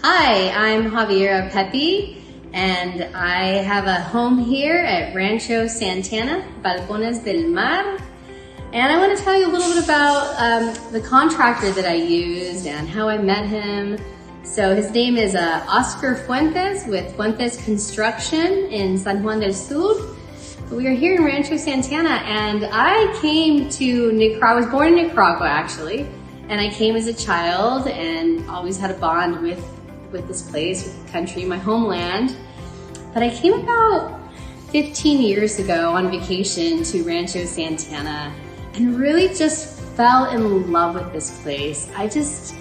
Hi, I'm Xaviera Pepe, and I have a home here at Rancho Santana, Balcones del Mar. And I want to tell you a little bit about the contractor that I used and how I met him. So his name is Oscar Fuentes with Fuentes Construction in San Juan del Sur. We are here in Rancho Santana, and I came to Nicaragua. I was born in Nicaragua, actually, and I came as a child and always had a bond with this place, with the country, my homeland. But I came about 15 years ago on vacation to Rancho Santana and really just fell in love with this place. I just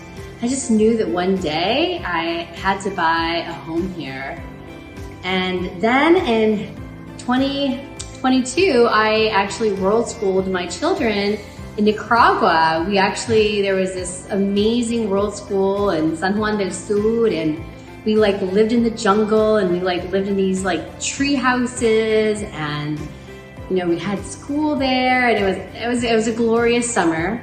knew that one day I had to buy a home here. And then in 2022, I actually world schooled my children in Nicaragua. There was this amazing world school in San Juan del Sur, and we lived in the jungle, and we lived in these tree houses, and we had school there, and it was a glorious summer.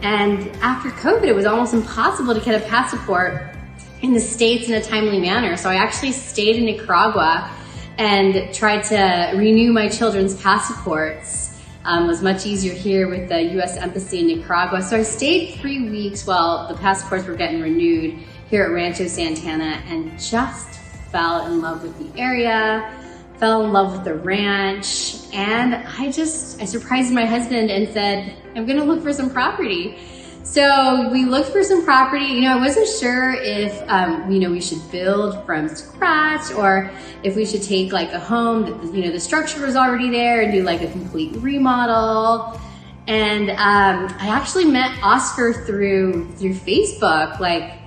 And after COVID, it was almost impossible to get a passport in the States in a timely manner. So I actually stayed in Nicaragua and tried to renew my children's passports. It was much easier here with the U.S. Embassy in Nicaragua. So I stayed 3 weeks while the passports were getting renewed here at Rancho Santana and just fell in love with the area, fell in love with the ranch, and I surprised my husband and said, I'm gonna look for some property. So we looked for some property. I wasn't sure if we should build from scratch or if we should take a home that the structure was already there and do a complete remodel. And I actually met Oscar through Facebook,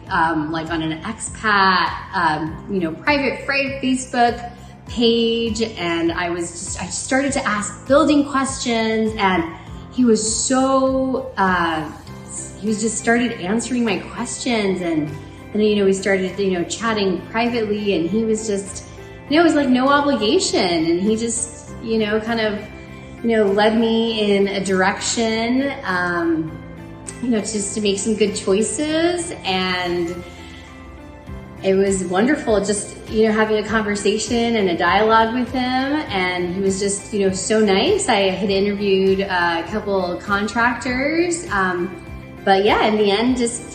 on an expat private Facebook page, and I started to ask building questions, and he was just started answering my questions, and we started chatting privately, and he was just it was no obligation, and he just led me in a direction just to make some good choices. And it was wonderful just having a conversation and a dialogue with him, and he was just so nice. I had interviewed a couple contractors, but yeah, in the end, just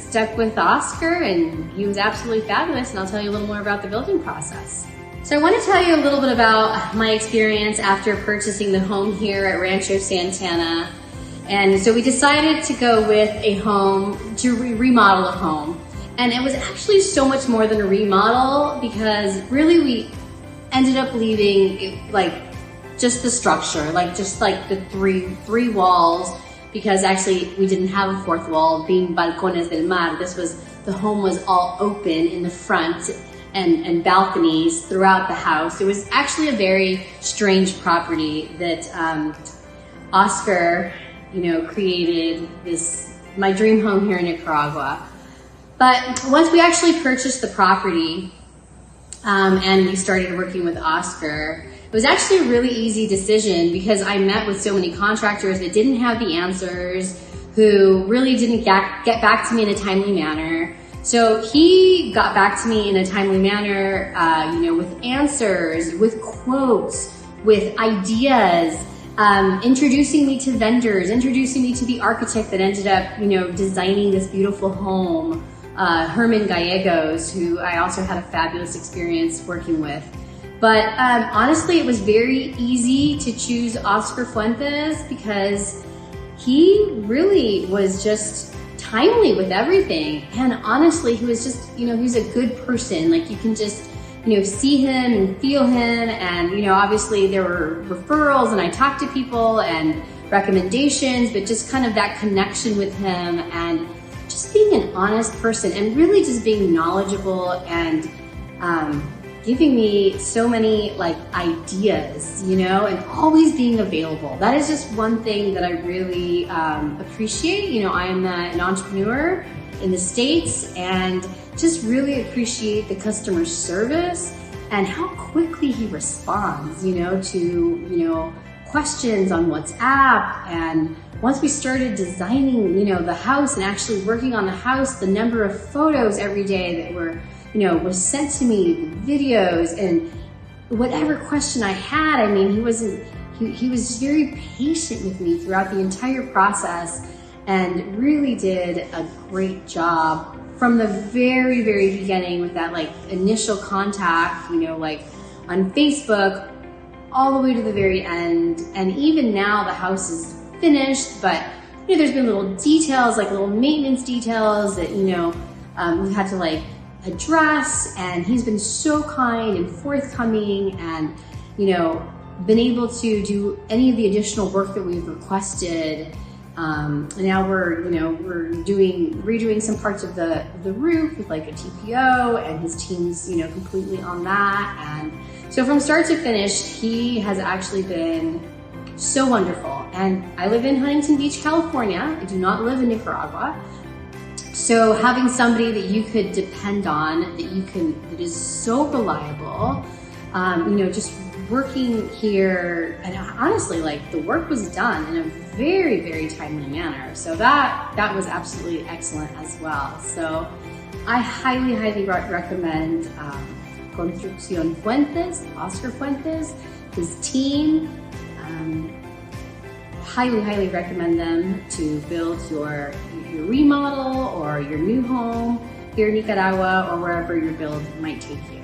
stuck with Oscar, and he was absolutely fabulous. And I'll tell you a little more about the building process. So I want to tell you a little bit about my experience after purchasing the home here at Rancho Santana. And so we decided to go with a home, to remodel a home. And it was actually so much more than a remodel, because really we ended up leaving just the structure, the three walls, because actually we didn't have a fourth wall, being Balcones del Mar. The home was all open in the front and balconies throughout the house. It was actually a very strange property that Oscar, created my dream home here in Nicaragua. But once we actually purchased the property and we started working with Oscar, it was actually a really easy decision, because I met with so many contractors that didn't have the answers, who really didn't get back to me in a timely manner. So he got back to me in a timely manner, with answers, with quotes, with ideas, introducing me to vendors, introducing me to the architect that ended up, designing this beautiful home, Herman Gallegos, who I also had a fabulous experience working with. But honestly, it was very easy to choose Oscar Fuentes, because he really was just timely with everything. And honestly, he was just, he's a good person. You can just, see him and feel him. And, obviously there were referrals, and I talked to people and recommendations, but just kind of that connection with him, and just being an honest person, and really just being knowledgeable, and giving me so many ideas, and always being available. That is just one thing that I really appreciate. I am an entrepreneur in the States, and just really appreciate the customer service and how quickly he responds, to questions on WhatsApp, and once we started designing, you know, the house and actually working on the house, the number of photos every day that were, you know, was sent to me, the videos, and whatever question I had, I mean, he was very patient with me throughout the entire process and really did a great job from the very, very beginning with that like initial contact, you know, like on Facebook, all the way to the very end. And even now the house is finished, but you know, there's been little details, like little maintenance details that, you know, we've had to like address, and he's been so kind and forthcoming and, you know, been able to do any of the additional work that we've requested. Now we're, you know, we're redoing some parts of the roof with like a TPO, and his team's, you know, completely on that. And so from start to finish, he has actually been so wonderful. And I live in Huntington Beach, California. I do not live in Nicaragua. So having somebody that you could depend on, that is so reliable, you know, just working here, and honestly, like the work was done in a very, very timely manner. So that was absolutely excellent as well. So I highly, highly recommend Construcciones Fuentes, Oscar Fuentes, his team. Highly, highly recommend them to build your remodel or your new home here in Nicaragua or wherever your build might take you.